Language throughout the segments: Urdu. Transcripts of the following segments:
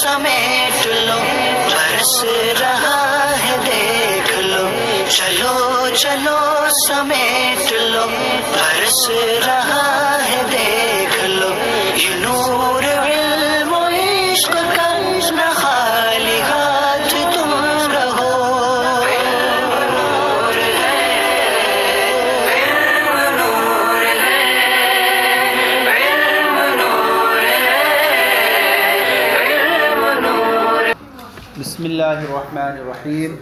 سمیٹ لو برس رہا ہے دیکھ لو چلو چلو سمیٹ لو برس رہا ہے دیکھ لو یہ نور علم و عشق کا نہ خالی ہاتھ تم رہو بسم اللہ الرحمن الرحیم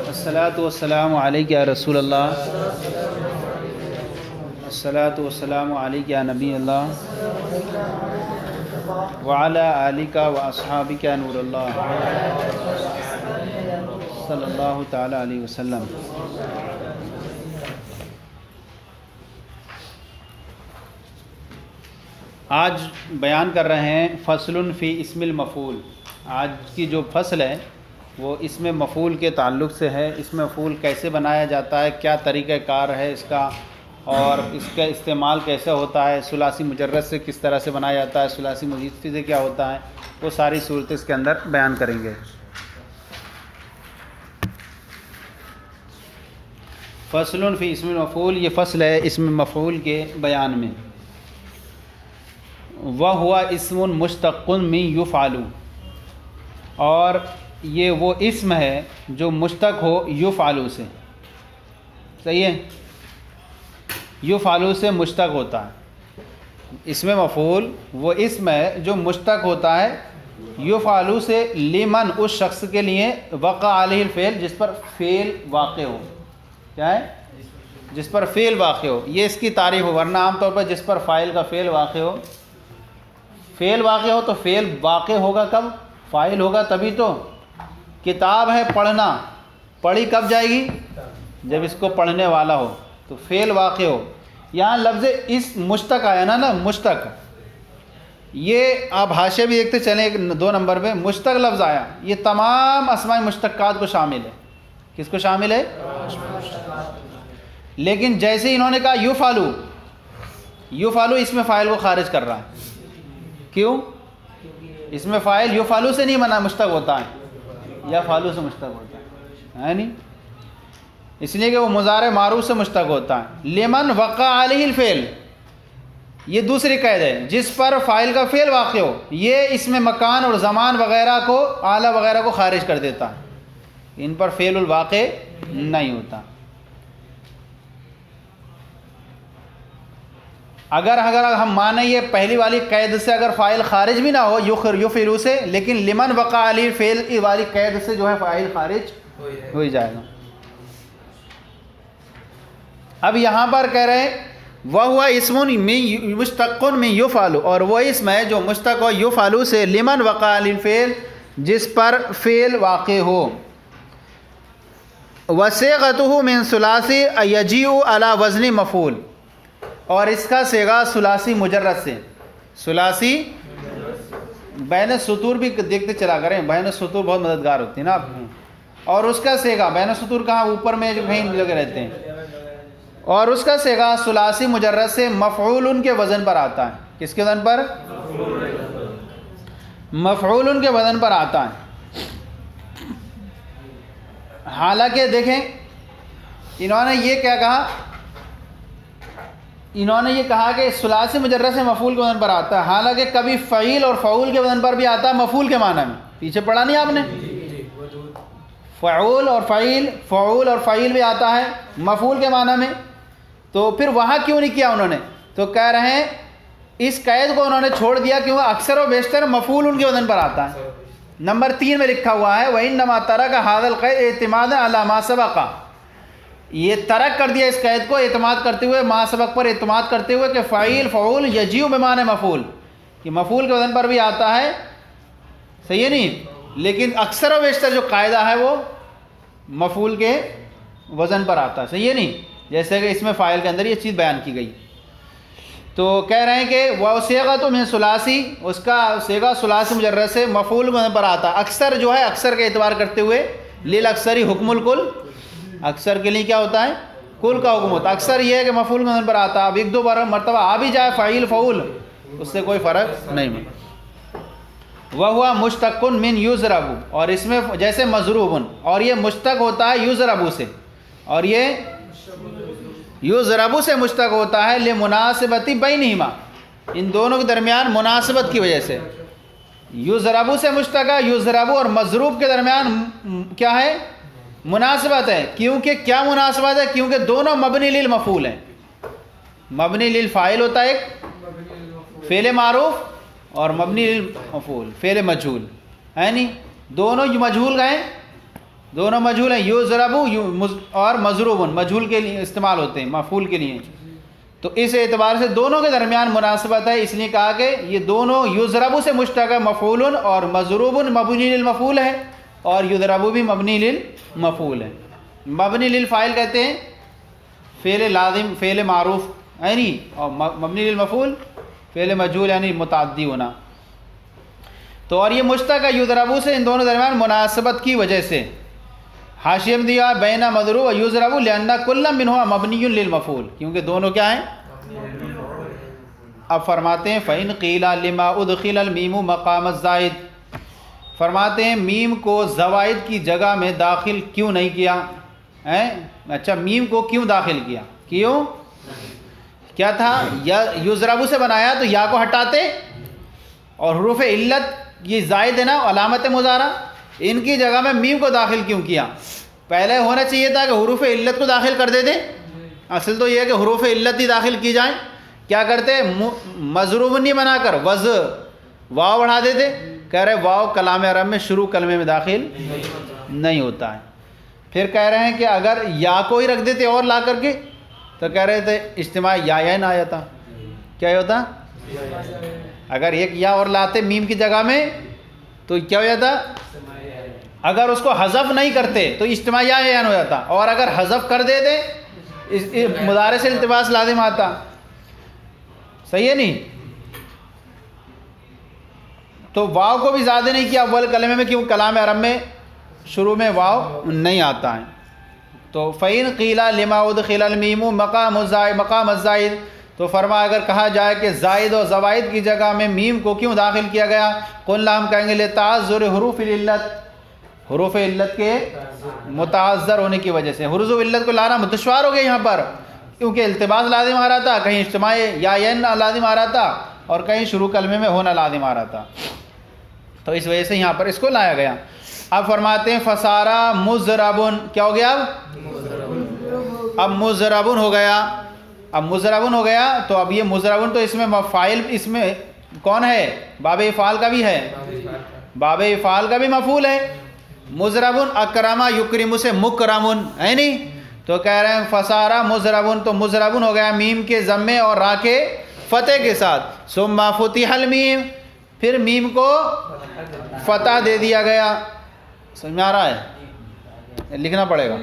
الصلاۃ والسلام علیک یا رسول اللہ الصلاۃ والسلام علیک یا نبی اللہ وعلی آلک و اصحابک یا نور اللہ صلی اللہ تعالی علیہ وسلم۔ آج بیان کر رہے ہیں فصل فی اسم المفعول۔ آج کی جو فصل ہے وہ اسم مفعول کے تعلق سے ہے۔ اسم مفعول کیسے بنایا جاتا ہے، کیا طریقہ کار ہے اس کا، اور اس کا استعمال کیسے ہوتا ہے، ثلاثی مجرد سے کس طرح سے بنایا جاتا ہے، ثلاثی مزید سے کیا ہوتا ہے، وہ ساری صورتیں اس کے اندر بیان کریں گے۔ فصل فی اسم المفعول، یہ فصل ہے اسم مفعول کے بیان میں۔ وَهُوَ اسم مشتق من یفعل، اور یہ وہ اسم ہے جو مشتق ہو یفعل سے۔ صحیح ہے، یفعل سے مشتق ہوتا ہے۔ اسم مفعول وہ اسم ہے جو مشتق ہوتا ہے یفعل سے، لمن اس شخص کے لیے وقع علیہ الفعل جس پر فعل واقع ہو۔ کیا ہے؟ جس پر فعل واقع ہو، یہ اس کی تعریف ہو۔ ورنہ عام طور پر جس پر فاعل کا فعل واقع ہو، فعل واقع ہو تو فعل واقع ہوگا کب؟ فاعل ہوگا تبھی تو۔ کتاب ہے پڑھنا، پڑھی کب جائے گی؟ جب اس کو پڑھنے والا ہو، تو فعل واقع ہو۔ یہاں لفظ اس مشتق آیا نا مشتق، یہ آپ حاشیہ بھی دیکھتے چلیں 2 نمبر پہ مشتق لفظ آیا، یہ تمام اسماء مشتقات کو شامل ہے۔ کس کو شامل ہے؟ لیکن جیسے انہوں نے کہا یفعلو، یفعلو اس میں فاعل کو خارج کر رہا ہے۔ کیوں؟ اس میں فاعل یفعلو سے نہیں بنا، مشتق ہوتا ہے، یا فعلو سے مشتق ہوتا ہے نہیں، اس لیے کہ وہ مضارع معروف سے مشتق ہوتا ہے۔ لمن وقع علیہ الفعل، یہ دوسری قید ہے، جس پر فاعل کا فعل واقع ہو، یہ اس میں مکان اور زمان وغیرہ کو، اعلیٰ وغیرہ کو خارج کر دیتا ہے، ان پر فعل الواقع نہیں ہوتا۔ اگر ہم مانیں یہ پہلی والی قید سے اگر فاعل خارج بھی نہ ہو یفعلو سے، لیکن لمن وقع علیہ الفعل والی قید سے جو ہے فاعل خارج ہو ہی جائے گا۔ اب یہاں پر کہہ رہے ہیں وَهُوَ اسم مشتق من یفعل، اور وہ اسم ہے جو مشتق ہو یفعل سے، لمن وقع علیہ الفعل جس پر فعل واقع ہو۔ وصيغته من ثلاثی یجیء علی وزن مفعول، اور اس کا صیغہ ثلاثی مجرد سے، ثلاثی بین السطور بھی دیکھتے چلا کریں، بین السطور بہت مددگار ہوتی ہے نا آپ، اور اس کا صیغہ بین السطور کہاں؟ اوپر میں جو کہیں لگے رہتے ہیں، اور اس کا صیغہ ثلاثی مجرد سے مفعول کے وزن پر آتا ہے۔ کس کے وزن پر؟ مفعول کے وزن پر آتا ہے۔ حالانکہ دیکھیں انہوں نے یہ کیا کہا، انہوں نے یہ کہا کہ ثلاثی مجرد سے مفعول کے وزن پر آتا ہے، حالانکہ کبھی فعیل اور فعول کے وزن پر بھی آتا ہے مفعول کے معنی میں۔ پیچھے پڑھا نہیں آپ نے؟ فعول اور فعیل، فعول اور فعیل بھی آتا ہے مفعول کے معنی میں، تو پھر وہاں کیوں نہیں کیا انہوں نے؟ تو کہہ رہے ہیں اس قید کو انہوں نے چھوڑ دیا کیوں؟ اکثر و بیشتر مفعول ان کے وزن پر آتا ہے۔ نمبر 3 میں لکھا ہوا ہے وَإِنَّمَا تَرَكَ هَذَا الْقَيْدَ اعْتِمَادًا عَلَى مَا سَبَقَ، یہ ترک کر دیا اس قید کو اعتماد کرتے ہوئے، ما سبق پر اعتماد کرتے ہوئے کہ فعیل فعول یجیء بمعنی مفعول، کہ مفعول کے وزن پر بھی آتا ہے، صحیح ہے نہیں، لیکن اکثر و بیشتر جو قاعدہ ہے وہ مفعول کے وزن پر آتا ہے، صحیح ہے نہیں، جیسے کہ اس میں فاعل کے اندر یہ چیز بیان کی گئی۔ تو کہہ رہے ہیں کہ وہ صیغۃ من ثلاثی، اس کا صیغہ ثلاثی مجرد سے مفعول کے وزن پر آتا ہے، اکثر جو ہے اکثر کا اعتبار کرتے ہوئے، للاکثری حکم الکل، اکثر کے لیے کیا ہوتا ہے؟ کل کا حکم ہوتا ہے۔ اکثر یہ ہے کہ مفعول کے وزن پر آتا ہے، اب 1-2 بار مرتبہ آ بھی جائے فعیل فعول، اس سے کوئی فرق نہیں ہے۔ وہوا مشتقن من یضرب، اور اس میں جیسے مضروبن، اور یہ مشتق ہوتا ہے یضرب سے، اور یہ یضرب سے مشتق ہوتا ہے لمناسبت بینہما، ان دونوں کے درمیان مناسبت کی وجہ سے۔ یضرب سے مشتق ہے، یضرب اور مضروب کے درمیان کیا ہے؟ مناسبت ہے۔ کیونکہ کیا مناسبت ہے؟ کیونکہ دونوں مبنی للمفعول ہیں۔ مبنی للفاعل ہوتا ہے ایک فعل معروف، اور مبنی للمفعول فعل مجہول ہے نہیں، دونوں مجہول گئے، دونوں مجہول ہیں، یضرب اور مضروب مجہول کے لیے استعمال ہوتے ہیں، مفعول کے لیے۔ تو اس اعتبار سے دونوں کے درمیان مناسبت ہے، اس لیے کہا کہ یہ دونوں یضرب سے مشتق ہے مفعول، اور مضروب مبنی للمفعول ہے، اور یضرب بھی مبنی للمفعول ہے۔ مبنی للفاعل کہتے ہیں فعل لازم فعل معروف یعنی، اور مبنی للمفعول فعل مجہول یعنی متعدی ہونا۔ تو اور یہ مشتق ہے یضرب سے، ان دونوں درمیان مناسبت کی وجہ سے۔ حاشیہ میں دیا بین مضروب و یضرب لأن کل منہما مبنی للمفعول، کیونکہ دونوں کیا ہیں؟ اب فرماتے ہیں فإن قیل لما ادخل المیم مقام الزائد، فرماتے ہیں میم کو زوائد کی جگہ میں داخل کیوں نہیں کیا؟ اچھا میم کو کیوں داخل کیا؟ کیوں؟ کیا تھا؟ یا یضرب سے بنایا تو یا کو ہٹاتے، اور حروف علت یہ زائد ہے نا علامت مضارع، ان کی جگہ میں میم کو داخل کیوں کیا؟ پہلے ہونا چاہیے تھا کہ حروف علت کو داخل کر دیتے، اصل تو یہ ہے کہ حروف علت ہی داخل کی جائیں۔ کیا کرتے؟ مضروب نہیں بنا کر وز واو بڑھا دیتے، کہہ رہے واو کلام عرب میں شروع کلمے میں داخل نہیں ہوتا ہے۔ پھر کہہ رہے ہیں کہ اگر یا کو ہی رکھ دیتے اور لا کر کے تو کہہ رہے تھے اجتماع یا نہ آ جاتا، کیا ہوتا؟ اگر ایک یا اور لاتے میم کی جگہ میں تو کیا ہو جاتا؟ اگر اس کو حذف نہیں کرتے تو اجتماع یا ہو جاتا، اور اگر حذف کر دیتے مضارع سے التباس لازم آتا۔ صحیح ہے نہیں؟ تو واو کو بھی زیادہ نہیں کیا اول کلمے میں، کیوں؟ کلام عرب میں شروع میں واو نہیں آتا ہے۔ تو فَإِنْ قِيلَ لِمَا أُدْخِلَ الْمِيمُ مقام الزائد، تو فرما اگر کہا جائے کہ زائد و زوائد کی جگہ میں میم کو کیوں داخل کیا گیا؟ قُلْنَا ہم کہیں گے لِتَعَذُّرِ حروف العلت، حروف علت کے متعذر ہونے کی وجہ سے۔ حروف علت کو لانا دشوار ہو گیا یہاں پر، کیونکہ التباس لازم آ رہا تھا، کہیں اجتماع یا لازم آ رہا تھا، اور کہیں شروع کلمے میں ہونا لازم آ رہا تھا، تو اس وجہ سے یہاں پر اس کو لایا گیا۔ اب فرماتے ہیں فسارا مضربن، کیا ہو گیا؟ اب مضربن ہو گیا، اب مضربن ہو گیا، تو اب یہ مضربن تو اس میں فاعل، اس میں کون ہے؟ باب افعال کا بھی ہے، باب افعال کا بھی مفعول ہے۔ مضربن اکرما یکرم سے مکرمن ہے نہیں، تو کہہ رہے ہیں فسارا مضربن، تو مضربن ہو گیا میم کے ضمے اور را کے فتح کے ساتھ۔ ثم فتح المیم، پھر میم کو فتح دے دیا گیا۔ سمجھ میں آ رہا ہے؟ لکھنا پڑے گا۔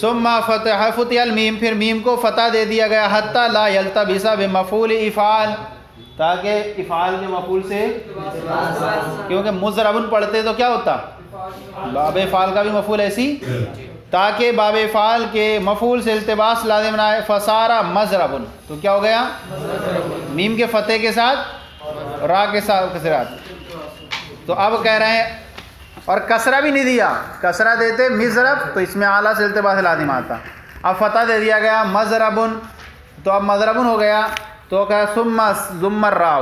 ثم فتح المیم، پھر میم کو فتح دے دیا گیا، حتی لا یلتبس بمفعول افعال، تاکہ افعال کے مفعول سے، کیونکہ مضربن پڑھتے تو کیا ہوتا؟ باب افعال کا بھی مفعول ایسی، تاکہ باب افعال کے مفعول سے التباس لازم نہ آئے۔ فسارا مضربن، تو کیا ہو گیا؟ میم کے فتح کے ساتھ را کے ساتھ کسرات۔ تو اب کہہ رہے ہیں، اور کسرہ بھی نہیں دیا، کسرہ دیتے مضرب تو اس میں اعلیٰ سے التباس لازم آتا، اب فتح دے دیا گیا مضربن، تو اب مضربن ہو گیا، تو کہا ثم ضم الراء،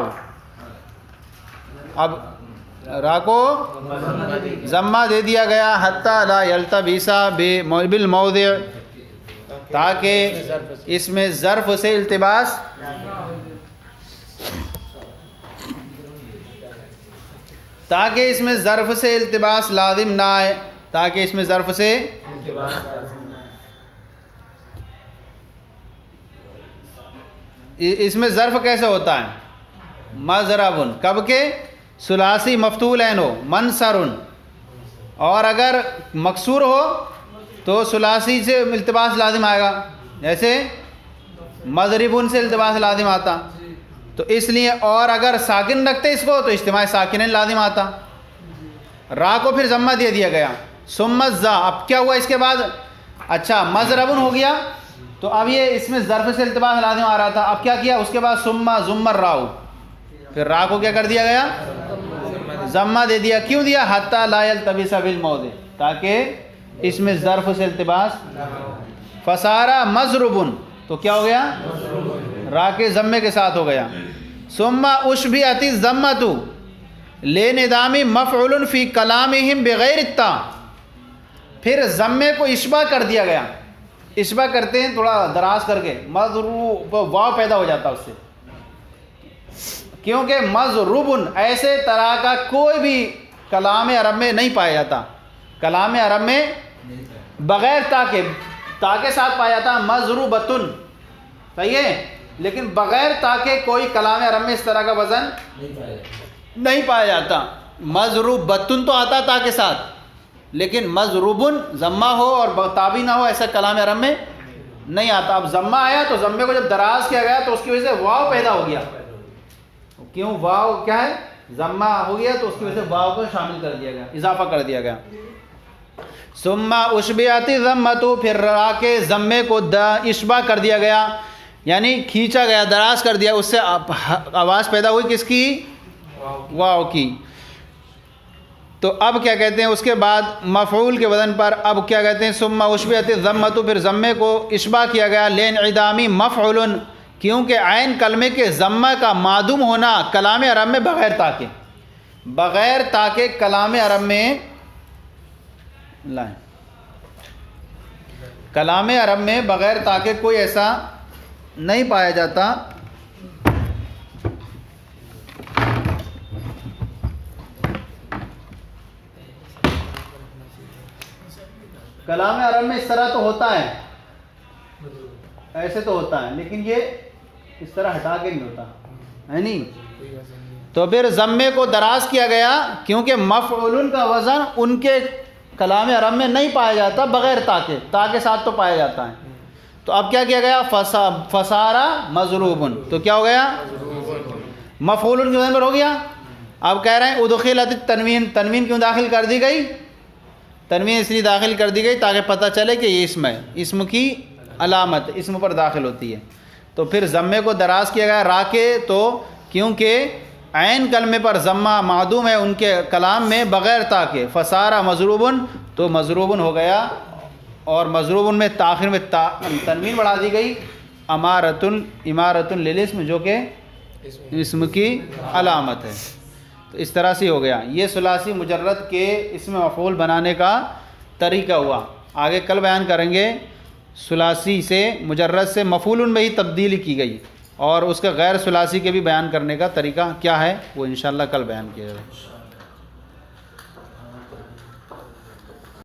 اب را کو ضمہ دے دیا گیا، حتی لا یلتبس بالموضع، تاکہ اس میں ظرف سے التباس، تاکہ اس میں ظرف سے التباس لازم نہ آئے، تاکہ اس میں ظرف سے اس میں ظرف کیسے ہوتا ہے؟ مضربن، کب کے؟ ثلاثی مفتول عین ہو، منصرن، اور اگر مکسور ہو تو ثلاثی سے التباس لازم آئے گا، جیسے مضربن سے التباس لازم آتا، تو اس لیے، اور اگر ساکن رکھتے اس کو تو اجتماع ساکن لازم آتا۔ را کو پھر ضمہ دے دیا گیا، ثم الزا، اب کیا ہوا اس کے بعد؟ اچھا مضربن ہو گیا، تو اب یہ اس میں ظرف سے التباس لازم آ رہا تھا، اب کیا کیا اس کے بعد؟ ثم ضم الراء، پھر را کو کیا کر دیا گیا؟ ضمہ دے دیا. کیوں دیا؟ حتی لا یلتبس بالموضع، تاکہ اس میں ظرف سے التباس. فصارا مضربن، تو کیا ہو گیا؟ را کے ضمے کے ساتھ ہو گیا. ثم اشبہت الضمۃ لانعدام مفعول فی کلامہم بغیر التا، پھر ضمے کو اشباہ کر دیا گیا. اشباہ کرتے ہیں تھوڑا دراز کر کے، مضروب واو پیدا ہو جاتا اس سے، کیونکہ مضروبن ایسے طرح کا کوئی بھی کلام عرب میں نہیں پایا جاتا. کلام عرب میں بغیر تا کے ساتھ پایا جاتا مضروبتن، صحیح ہے، لیکن بغیر تا کے کوئی کلام عرب میں اس طرح کا وزن نہیں پایا جاتا. مضروبتن تو آتا تا کے ساتھ، لیکن مضروبن ضمہ ہو اور تابی نہ ہو ایسا کلام عرب میں نہیں آتا. اب ضمہ آیا تو ضمے کو جب دراز کیا گیا تو اس کی وجہ سے واو پیدا ہو گیا. کیوں؟ واو کیا ہے؟ ضمہ ہو گیا تو اس کی وجہ سے واو کو شامل کر دیا گیا، اضافہ کر دیا گیا. ثم اشبہت الضمۃ، پھر را کے ضمے کو اشباہ کر دیا گیا، یعنی کھینچا گیا، دراز کر دیا. اس سے آواز پیدا ہوئی کس کی؟ واو کی. تو اب کیا کہتے ہیں اس کے بعد مفعول کے وزن پر اب کیا کہتے ہیں؟ ثم اشبہت الضمۃ، پھر ضمے کو اشباہ کیا گیا لانعدام مفعول، کیونکہ عین کلمے کے ضمہ کا معدوم ہونا کلام عرب میں بغیر تا کے کلام عرب میں لائیں، کلام عرب میں بغیر تا کے کوئی ایسا نہیں پایا جاتا. کلام عرب میں اس طرح تو ہوتا ہے، ایسے تو ہوتا ہے، لیکن یہ اس طرح ہٹا کے نہیں ہوتا ہے نہیں. تو پھر ضمے کو دراز کیا گیا کیونکہ مفعول کا وزن ان کے کلام عرب میں نہیں پایا جاتا بغیر تا کے ساتھ تو پایا جاتا ہے. تو اب کیا کیا گیا؟ فصارا مضروبن، تو کیا ہو گیا؟ مفعول کے وزن پر ہو گیا. اب کہہ رہے ہیں ادخلت التنوین، تنوین کیوں داخل کر دی گئی؟ تنوین اس لیے داخل کر دی گئی تاکہ پتہ چلے کہ یہ اسم ہے، اسم کی علامت اسم پر داخل ہوتی ہے. تو پھر ضمے کو دراز کیا گیا را کے، تو کیونکہ عین کلمے پر ضمہ معدوم ہے ان کے کلام میں بغیر تا کے. فصارا مضروبن، تو مضروبن ہو گیا، اور مضروبن میں تاخیر میں تنوین بڑھا دی گئی. امارۃ للاسم، جو کہ اسم کی علامت ہے. تو اس طرح سے ہو گیا. یہ ثلاثی مجرد کے اسم مفعول بنانے کا طریقہ ہوا. آگے کل بیان کریں گے ثلاثی سے مجرد سے مفعول میں ہی تبدیلی کی گئی، اور اس کا غیر ثلاثی کے بھی بیان کرنے کا طریقہ کیا ہے وہ انشاءاللہ کل بیان کیا جائے گا.